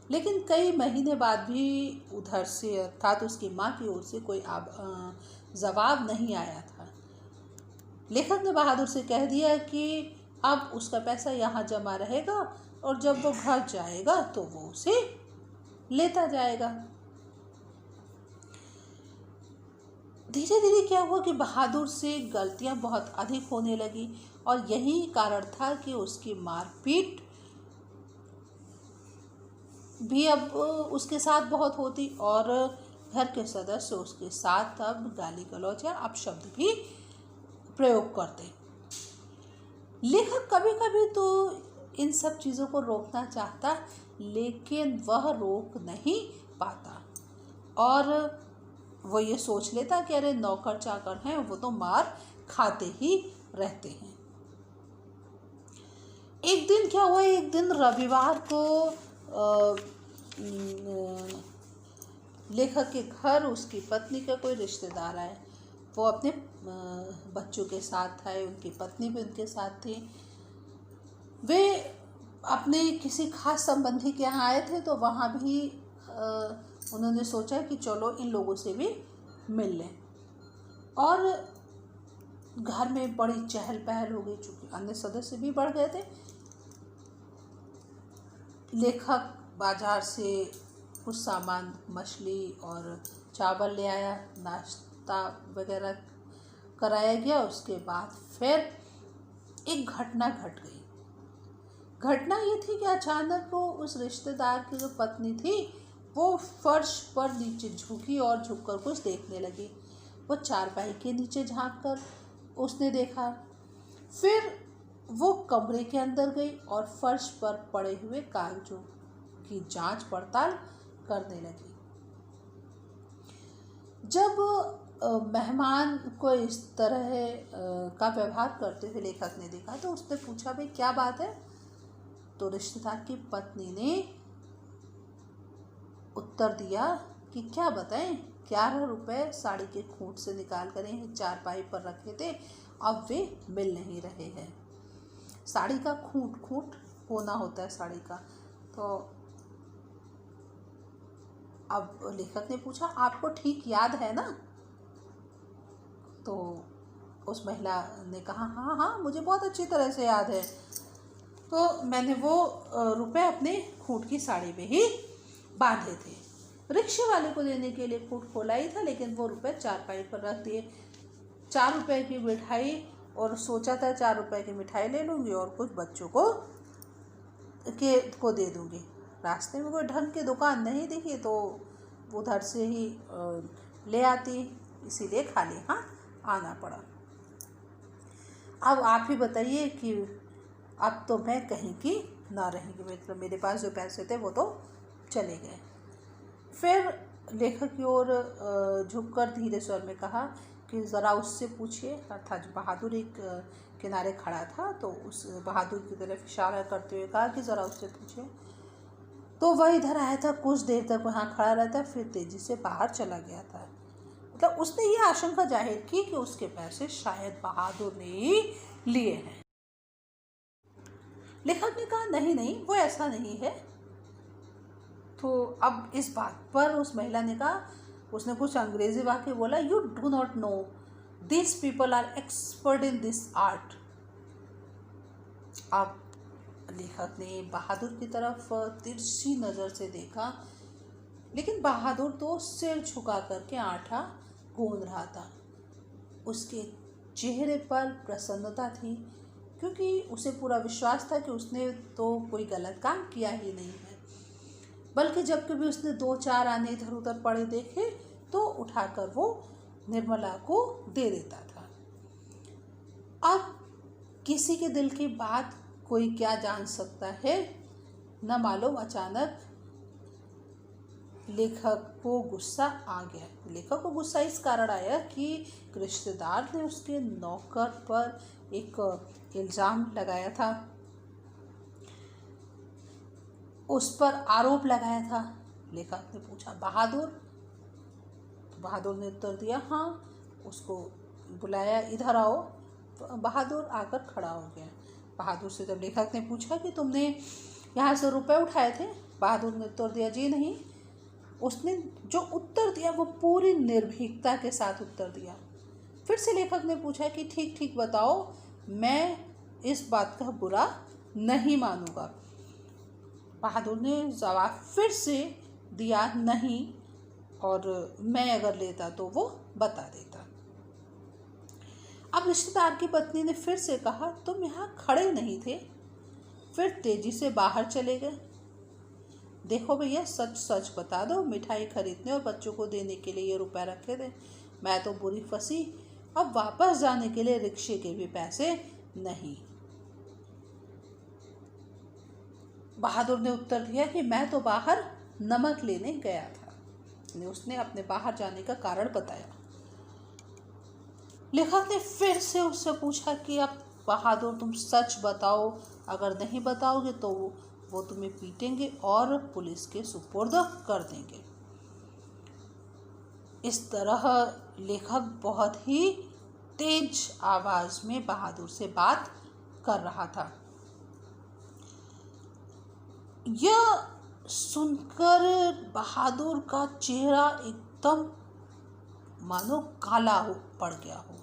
लेकिन कई महीने बाद भी उधर से अर्थात उसकी माँ की ओर से कोई जवाब नहीं आया था। लेखक ने बहादुर से कह दिया कि अब उसका पैसा यहाँ जमा रहेगा और जब वो घर जाएगा तो वो उसे लेता जाएगा। धीरे धीरे क्या हुआ कि बहादुर से गलतियाँ बहुत अधिक होने लगी, और यही कारण था कि उसकी मारपीट भी अब उसके साथ बहुत होती और घर के सदस्य उसके साथ अब गाली गलौज या अपशब्द भी प्रयोग करते। लेखक कभी कभी तो इन सब चीज़ों को रोकना चाहता, लेकिन वह रोक नहीं पाता, और वो ये सोच लेता कि अरे नौकर चाकर हैं, वो तो मार खाते ही रहते हैं। एक दिन क्या हुआ, एक दिन रविवार को लेखक के घर उसकी पत्नी का कोई रिश्तेदार आए। वो अपने बच्चों के साथ आए, उनकी पत्नी भी उनके साथ थी। वे अपने किसी खास संबंधी के यहाँ आए थे, तो वहाँ भी उन्होंने सोचा कि चलो इन लोगों से भी मिल लें, और घर में बड़ी चहल पहल हो गई चूँकि अन्य सदस्य भी बढ़ गए थे। लेखक बाजार से कुछ सामान, मछली और चावल ले आया, नाश्ता वगैरह कराया गया। उसके बाद फिर एक घटना घट गई। घटना ये थी कि अचानक वो उस रिश्तेदार की जो पत्नी थी वो फर्श पर नीचे झुकी और झुककर कुछ देखने लगी। वो चारपाई के नीचे झांककर उसने देखा, फिर वो कमरे के अंदर गई और फर्श पर पड़े हुए कागजों की जांच पड़ताल करने लगी। जब मेहमान को इस तरह का व्यवहार करते हुए लेखक ने देखा तो उसने पूछा, भाई क्या बात है? तो रिश्तेदार की पत्नी ने उत्तर दिया कि क्या बताएं, 11 रुपये साड़ी के खूंट से निकाल कर चारपाई पर रखे थे, अब वे मिल नहीं रहे हैं। साड़ी का खूंट होना होता है साड़ी का। तो अब लेखक ने पूछा, आपको ठीक याद है ना? तो उस महिला ने कहा, हाँ मुझे बहुत अच्छी तरह से याद है। तो मैंने वो रुपए अपने खूंट की साड़ी में ही बांधे थे। रिक्शे वाले को देने के लिए खूंट खोला ही था, लेकिन वो रुपए चारपाई पर रख दिए। 4 रुपए की मिठाई, और सोचा था 4 रुपए की मिठाई ले लूँगी और कुछ बच्चों को दे दूँगी। रास्ते में कोई ढंग की दुकान नहीं दिखी तो उधर से ही ले आती, इसीलिए खाली हाथ आना पड़ा। अब आप ही बताइए कि अब तो मैं कहीं की ना रहेंगी, मतलब मेरे पास जो पैसे थे वो तो चले गए। फिर लेखक की ओर झुककर धीरे स्वर में कहा कि ज़रा उससे पूछिए, अर्थात बहादुर एक किनारे खड़ा था, तो उस बहादुर की तरफ इशारा करते हुए कहा कि ज़रा उससे पूछिए। तो वह इधर आया था, कुछ देर तक वहाँ खड़ा रहता, फिर तेज़ी से बाहर चला गया था। मतलब उसने ये आशंका जाहिर की कि उसके पैसे शायद बहादुर ने ही लिए हैं। लेखक ने कहा, नहीं वो ऐसा नहीं है। तो अब इस बात पर उस महिला ने कहा, उसने कुछ अंग्रेजी वाक्य बोला, you do not know, this people are expert in this art. अब लेखक ने बहादुर की तरफ तिरछी नज़र से देखा, लेकिन बहादुर तो सिर झुका करके आटा गूंद रहा था। उसके चेहरे पर प्रसन्नता थी, क्योंकि उसे पूरा विश्वास था कि उसने तो कोई गलत काम किया ही नहीं है। बल्कि जब कभी उसने 2-4 आने इधर उधर पड़े देखे तो उठाकर वो निर्मला को दे देता था। अब किसी के दिल की बात कोई क्या जान सकता है, न मालूम अचानक लेखक को गुस्सा आ गया। लेखक को गुस्सा इस कारण आया कि रिश्तेदार ने उसके नौकर पर एक इल्ज़ाम लगाया था, उस पर आरोप लगाया था। लेखक ने पूछा, बहादुर? तो बहादुर ने उत्तर दिया, हाँ। उसको बुलाया, इधर आओ। बहादुर आकर खड़ा हो गया। बहादुर से जब लेखक ने पूछा कि तुमने यहाँ से रुपए उठाए थे, बहादुर ने उत्तर दिया, जी नहीं। उसने जो उत्तर दिया वो पूरी निर्भीकता के साथ उत्तर दिया। फिर से लेखक ने पूछा कि ठीक ठीक बताओ, मैं इस बात का बुरा नहीं मानूंगा। बहादुर ने जवाब फिर से दिया, नहीं, और मैं अगर लेता तो वो बता देता। अब रिश्तेदार की पत्नी ने फिर से कहा, तुम यहाँ खड़े नहीं थे, फिर तेजी से बाहर चले गए। देखो भैया, सच सच बता दो, मिठाई खरीदने और बच्चों को देने के लिए ये रुपए रखे थे। मैं तो बुरी फंसी, अब वापस जाने के लिए रिक्शे के भी पैसे नहीं। बहादुर ने उत्तर दिया कि मैं तो बाहर नमक लेने गया था। उसने अपने बाहर जाने का कारण बताया। लेखक ने फिर से उससे पूछा कि अब बहादुर तुम सच बताओ, अगर नहीं बताओगे तो वो तुम्हें पीटेंगे और पुलिस के सुपुर्द कर देंगे। इस तरह लेखक बहुत ही तेज आवाज में बहादुर से बात कर रहा था। यह सुनकर बहादुर का चेहरा एकदम मानो काला हो पड़ गया हो,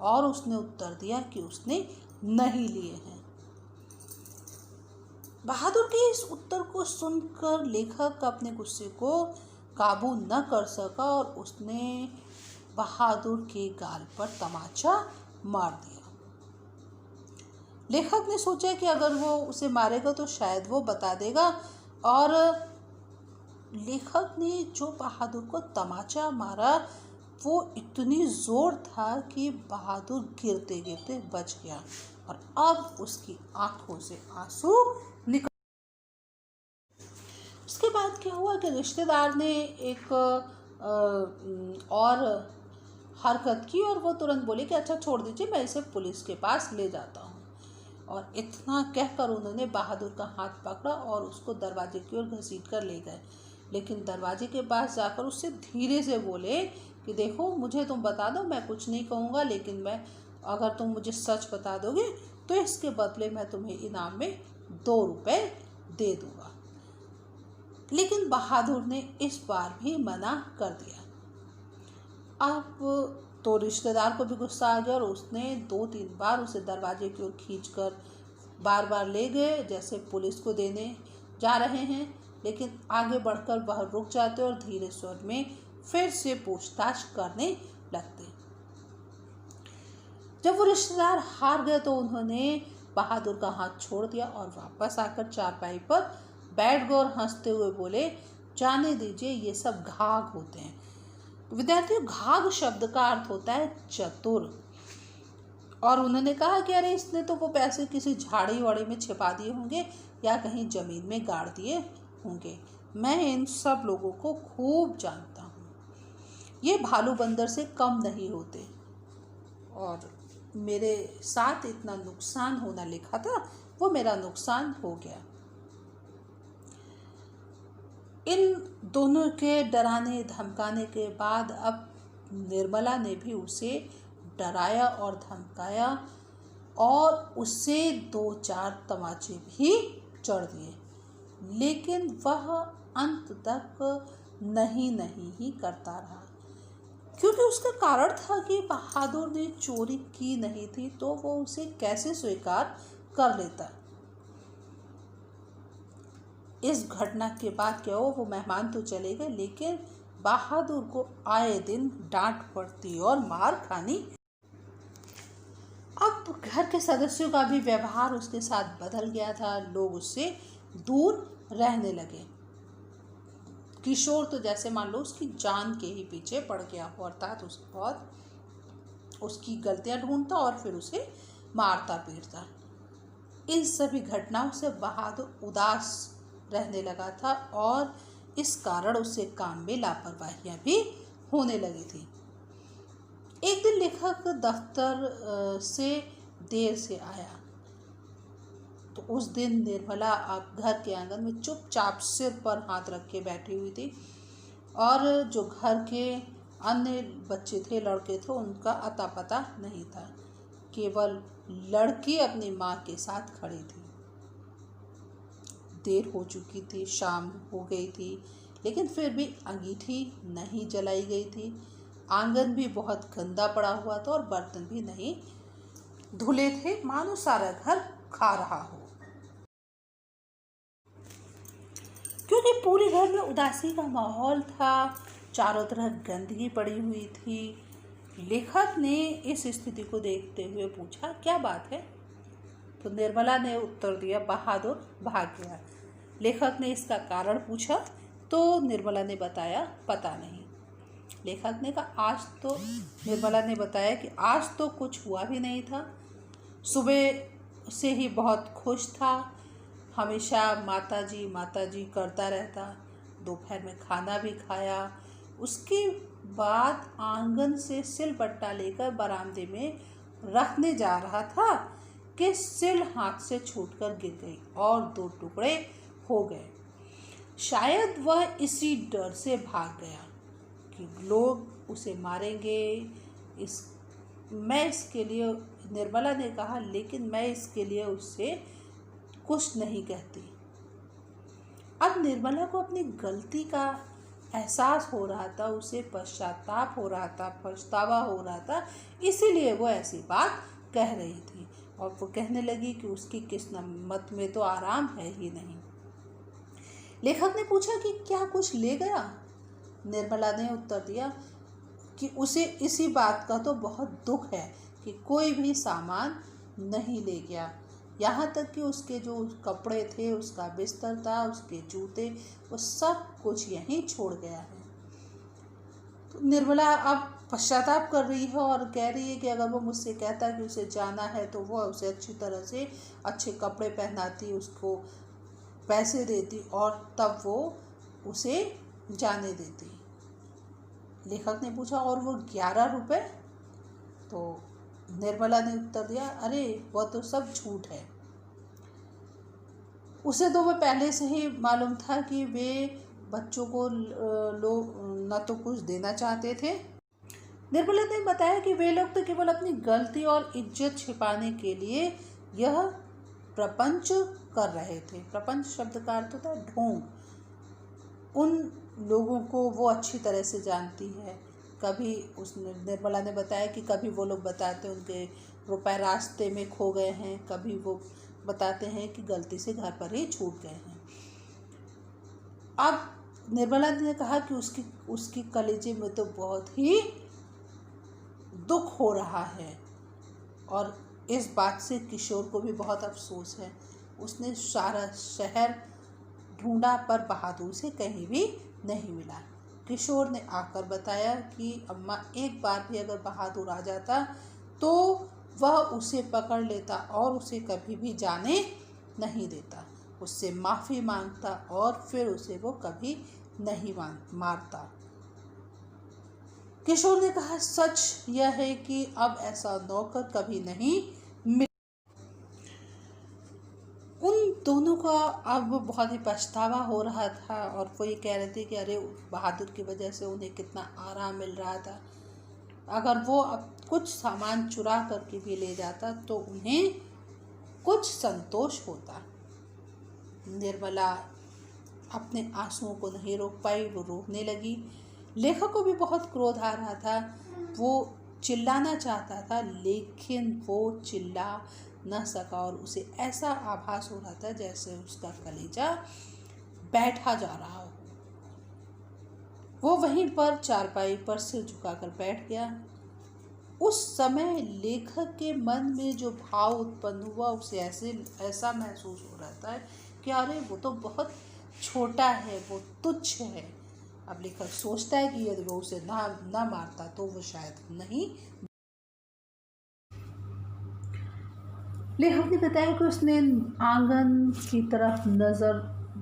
और उसने उत्तर दिया कि उसने नहीं लिए हैं। बहादुर के इस उत्तर को सुनकर लेखक अपने गुस्से को काबू न कर सका और उसने बहादुर के गाल पर तमाचा मार दिया। लेखक ने सोचा कि अगर वो उसे मारेगा तो शायद वो बता देगा, और लेखक ने जो बहादुर को तमाचा मारा वो इतनी जोर था कि बहादुर गिरते गिरते बच गया, और अब उसकी आंखों से आंसू निकल। उसके बाद क्या हुआ कि रिश्तेदार ने एक और हरकत की, और वो तुरंत बोले कि अच्छा छोड़ दीजिए, मैं इसे पुलिस के पास ले जाता हूँ। और इतना कहकर उन्होंने बहादुर का हाथ पकड़ा और उसको दरवाजे की ओर घसीट कर ले गए। लेकिन दरवाजे के पास जाकर उससे धीरे से बोले कि देखो, मुझे तुम बता दो, मैं कुछ नहीं कहूँगा, लेकिन अगर तुम मुझे सच बता दोगे तो इसके बदले मैं तुम्हें इनाम में 2 रुपए दे दूँगा। लेकिन बहादुर ने इस बार भी मना कर दिया। अब तो रिश्तेदार को भी गुस्सा आ गया और उसने 2-3 बार उसे दरवाजे की ओर खींचकर बार बार ले गए, जैसे पुलिस को देने जा रहे हैं, लेकिन आगे बढ़कर वह रुक जाते और धीरे स्वर में फिर से पूछताछ करने लगते। जब वो रिश्तेदार हार गए तो उन्होंने बहादुर का हाथ छोड़ दिया और वापस आकर चारपाई पर बैठ गए और हंसते हुए बोले, जाने दीजिए, ये सब घाघ होते हैं। विद्यार्थियों, घाघ शब्द का अर्थ होता है चतुर। और उन्होंने कहा कि अरे इसने तो वो पैसे किसी झाड़ी वाड़ी में छिपा दिए होंगे या कहीं जमीन में गाड़ दिए होंगे। मैं इन सब लोगों को खूब जानता हूँ, ये भालू बंदर से कम नहीं होते, और मेरे साथ इतना नुकसान होना लिखा था, वो मेरा नुकसान हो गया। इन दोनों के डराने धमकाने के बाद अब निर्मला ने भी उसे डराया और धमकाया और उससे 2-4 तमाचे भी चढ़ दिए, लेकिन वह अंत तक नहीं ही करता रहा, क्योंकि उसका कारण था कि बहादुर ने चोरी की नहीं थी तो वो उसे कैसे स्वीकार कर लेता। इस घटना के बाद क्या हो, वो मेहमान तो चले गए, लेकिन बहादुर को आए दिन डांट पड़ती और मार खानी। अब घर के सदस्यों का भी व्यवहार उसके साथ बदल गया था। लोग उससे दूर रहने लगे। किशोर तो जैसे मान लो उसकी जान के ही पीछे पड़ गया हो, अर्थात उसे बहुत उसकी गलतियां ढूंढता और फिर उसे मारता पीटता। इन सभी घटनाओं से बहादुर उदास रहने लगा था और इस कारण उससे काम में लापरवाहियां भी होने लगी थी। एक दिन लेखक दफ्तर से देर से आया तो उस दिन निर्मला अब घर के आंगन में चुपचाप सिर पर हाथ रख के बैठी हुई थी और जो घर के अन्य बच्चे थे, लड़के थे, उनका अता पता नहीं था। केवल लड़की अपनी माँ के साथ खड़ी थी। देर हो चुकी थी, शाम हो गई थी, लेकिन फिर भी अंगीठी नहीं जलाई गई थी। आंगन भी बहुत गंदा पड़ा हुआ था और बर्तन भी नहीं धुले थे, मानो सारा घर खा रहा हो। क्योंकि पूरे घर में उदासी का माहौल था, चारों तरफ गंदगी पड़ी हुई थी। लेखक ने इस स्थिति को देखते हुए पूछा, क्या बात है? तो निर्मला ने उत्तर दिया, बहादुर भाग गया। लेखक ने इसका कारण पूछा तो निर्मला ने बताया, पता नहीं। लेखक ने कहा, निर्मला ने बताया कि आज तो कुछ हुआ भी नहीं था। सुबह से ही बहुत खुश था, हमेशा माताजी करता रहता। दोपहर में खाना भी खाया। उसके बाद आंगन से सिलबट्टा लेकर बरामदे में रखने जा रहा था कि सिल हाथ से छूटकर गिर गई और 2 टुकड़े हो गए। शायद वह इसी डर से भाग गया कि लोग उसे मारेंगे। मैं इसके लिए, निर्मला ने कहा, लेकिन मैं इसके लिए उससे कुछ नहीं कहती। अब निर्मला को अपनी गलती का एहसास हो रहा था, उसे पश्चाताप हो रहा था, पछतावा हो रहा था, इसीलिए वो ऐसी बात कह रही थी। और वो कहने लगी कि उसकी किस्मत में तो आराम है ही नहीं। लेखक ने पूछा कि क्या कुछ ले गया? निर्मला ने उत्तर दिया कि उसे इसी बात का तो बहुत दुख है कि कोई भी सामान नहीं ले गया, यहाँ तक कि उसके जो कपड़े थे, उसका बिस्तर था, उसके जूते, वो सब कुछ यहीं छोड़ गया है। तो निर्मला अब पश्चाताप कर रही है और कह रही है कि अगर वो मुझसे कहता कि उसे जाना है तो वो उसे अच्छी तरह से अच्छे कपड़े पहनाती, उसको पैसे देती और तब वो उसे जाने देती। लेखक ने पूछा, और वो 11 रुपये? तो निर्मला ने उत्तर दिया, अरे वह तो सब झूठ है। उसे तो वह पहले से ही मालूम था कि वे बच्चों को लोग न तो कुछ देना चाहते थे। निर्मला ने बताया कि वे लोग तो केवल अपनी गलती और इज्जत छिपाने के लिए यह प्रपंच कर रहे थे। प्रपंच शब्द का अर्थ होता है ढोंग। उन लोगों को वो अच्छी तरह से जानती है। कभी निर्मला ने बताया कि कभी वो लोग बताते उनके रुपए रास्ते में खो गए हैं, कभी वो बताते हैं कि गलती से घर पर ही छूट गए हैं। अब निर्मला ने कहा कि उसकी कलेजे में तो बहुत ही दुख हो रहा है और इस बात से किशोर को भी बहुत अफसोस है। उसने सारा शहर ढूंढा पर बहादुर से कहीं भी नहीं मिला। किशोर ने आकर बताया कि अम्मा, एक बार भी अगर बहादुर आ जाता तो वह उसे पकड़ लेता और उसे कभी भी जाने नहीं देता, उससे माफ़ी मांगता और फिर उसे वो कभी नहीं मारता। किशोर ने कहा, सच यह है कि अब ऐसा नौकर कभी नहीं मिला। उन दोनों का अब बहुत ही पछतावा हो रहा था और वो ये कह रहे थे कि अरे बहादुर की वजह से उन्हें कितना आराम मिल रहा था। अगर वो अब कुछ सामान चुरा करके भी ले जाता तो उन्हें कुछ संतोष होता। निर्मला अपने आंसुओं को नहीं रोक पाई, वो रोने लगी। लेखक को भी बहुत क्रोध आ रहा था। वो चिल्लाना चाहता था लेकिन वो चिल्ला न सका और उसे ऐसा आभास हो रहा था जैसे उसका कलेजा बैठा जा रहा हो। वो वहीं पर चारपाई पर सिर झुकाकर बैठ गया। उस समय लेखक के मन में जो भाव उत्पन्न हुआ उसे ऐसा महसूस हो रहा है कि अरे वो तो बहुत छोटा है, वो तुच्छ है। अब लेखक सोचता है कि यदि वो उसे ना मारता तो वो शायद नहीं। लेखक ने बताया कि उसने आंगन की तरफ नज़र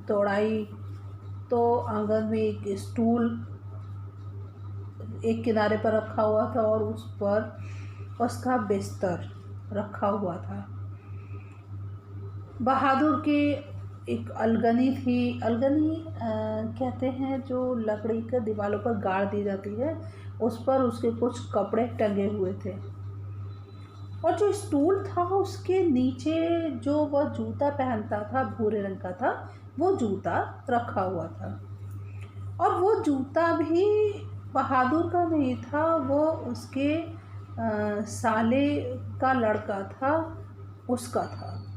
दौड़ाई तो आंगन में एक स्टूल एक किनारे पर रखा हुआ था और उस पर उसका बिस्तर रखा हुआ था। बहादुर के एक अलगनी थी। अलगनी कहते हैं जो लकड़ी के दीवारों पर गाड़ दी जाती है, उस पर उसके कुछ कपड़े टंगे हुए थे। और जो स्टूल था उसके नीचे जो वह जूता पहनता था भूरे रंग का था, वो जूता रखा हुआ था। और वो जूता भी बहादुर का नहीं था, वो उसके साले का लड़का था, उसका था।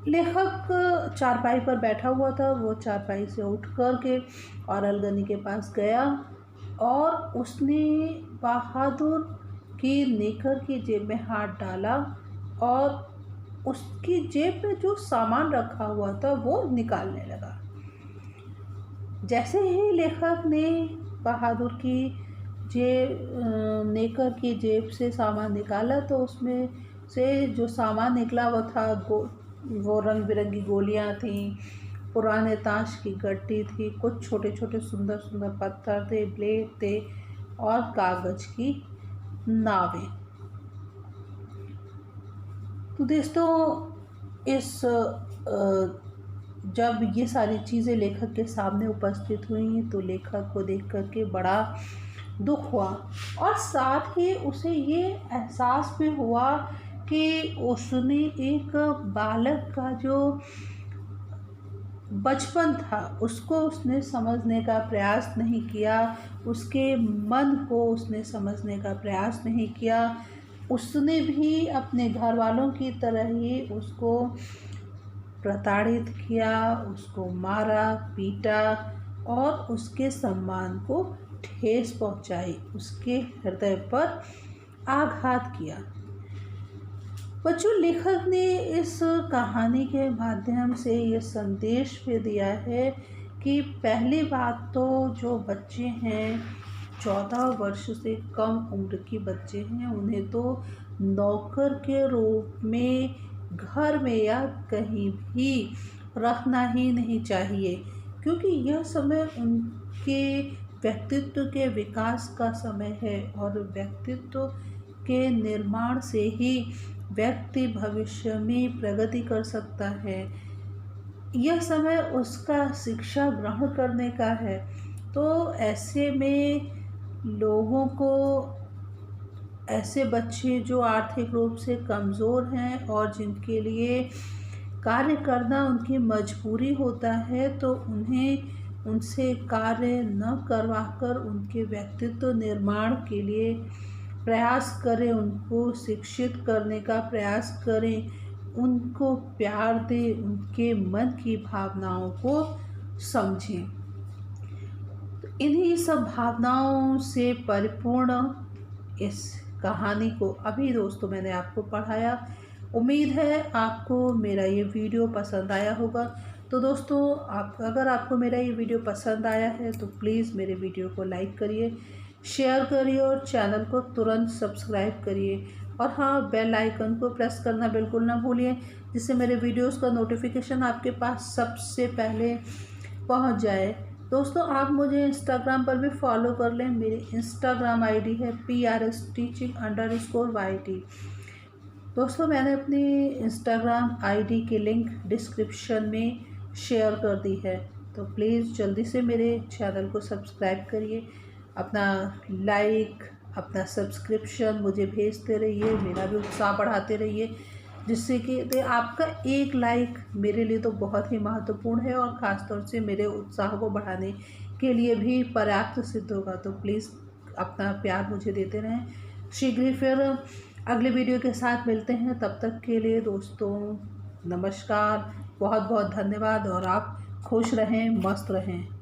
लेखक चारपाई पर बैठा हुआ था। वो चारपाई से उठ कर के और अलगनी के पास गया और उसने बहादुर की नेकर की जेब में हाथ डाला और उसकी जेब में जो सामान रखा हुआ था वो निकालने लगा। जैसे ही लेखक ने बहादुर की नेकर की जेब से सामान निकाला तो उसमें से जो सामान निकला वो रंग बिरंगी गोलियां थीं, पुराने ताश की गड्डी थी, कुछ छोटे छोटे सुंदर सुंदर पत्थर थे, ब्लेड थे और कागज की नावें। तो दोस्तों जब ये सारी चीज़ें लेखक के सामने उपस्थित हुई तो लेखक को देख कर के बड़ा दुख हुआ और साथ ही उसे ये एहसास भी हुआ कि उसने एक बालक का जो बचपन था उसको उसने समझने का प्रयास नहीं किया, उसके मन को उसने समझने का प्रयास नहीं किया। उसने भी अपने घर वालों की तरह ही उसको प्रताड़ित किया, उसको मारा, पीटा और उसके सम्मान को ठेस पहुंचाई, उसके हृदय पर आघात किया। बच्चों, लेखक ने इस कहानी के माध्यम से ये संदेश भी दिया है कि पहली बात तो जो बच्चे हैं 14 वर्ष से कम उम्र के बच्चे हैं, उन्हें तो नौकर के रूप में घर में या कहीं भी रखना ही नहीं चाहिए, क्योंकि यह समय उनके व्यक्तित्व के विकास का समय है और व्यक्तित्व के निर्माण से ही व्यक्ति भविष्य में प्रगति कर सकता है। यह समय उसका शिक्षा ग्रहण करने का है। तो ऐसे में लोगों को, ऐसे बच्चे जो आर्थिक रूप से कमज़ोर हैं और जिनके लिए कार्य करना उनकी मजबूरी होता है, तो उन्हें उनसे कार्य न करवाकर उनके व्यक्तित्व निर्माण के लिए प्रयास करें, उनको शिक्षित करने का प्रयास करें, उनको प्यार दें, उनके मन की भावनाओं को समझें। तो इन्हीं सब भावनाओं से परिपूर्ण इस कहानी को अभी दोस्तों मैंने आपको पढ़ाया। उम्मीद है आपको मेरा ये वीडियो पसंद आया होगा। तो दोस्तों, अगर आपको मेरा ये वीडियो पसंद आया है तो प्लीज़ मेरे वीडियो को लाइक करिए, शेयर करिए और चैनल को तुरंत सब्सक्राइब करिए। और हाँ, बेल आइकन को प्रेस करना बिल्कुल ना भूलिए, जिससे मेरे वीडियोस का नोटिफिकेशन आपके पास सबसे पहले पहुंच जाए। दोस्तों, आप मुझे इंस्टाग्राम पर भी फॉलो कर लें। मेरी इंस्टाग्राम आईडी है PRSteaching_YT। दोस्तों, मैंने अपनी इंस्टाग्राम आईडी की लिंक डिस्क्रिप्शन में शेयर कर दी है, तो प्लीज़ जल्दी से मेरे चैनल को सब्सक्राइब करिए। अपना लाइक, अपना सब्सक्रिप्शन मुझे भेजते रहिए, मेरा भी उत्साह बढ़ाते रहिए, जिससे कि आपका एक लाइक मेरे लिए तो बहुत ही महत्वपूर्ण है और ख़ास तौर से मेरे उत्साह को बढ़ाने के लिए भी पर्याप्त सिद्ध होगा। तो प्लीज़ अपना प्यार मुझे देते रहें। शीघ्र ही फिर अगले वीडियो के साथ मिलते हैं। तब तक के लिए दोस्तों नमस्कार, बहुत बहुत धन्यवाद और आप खुश रहें, मस्त रहें।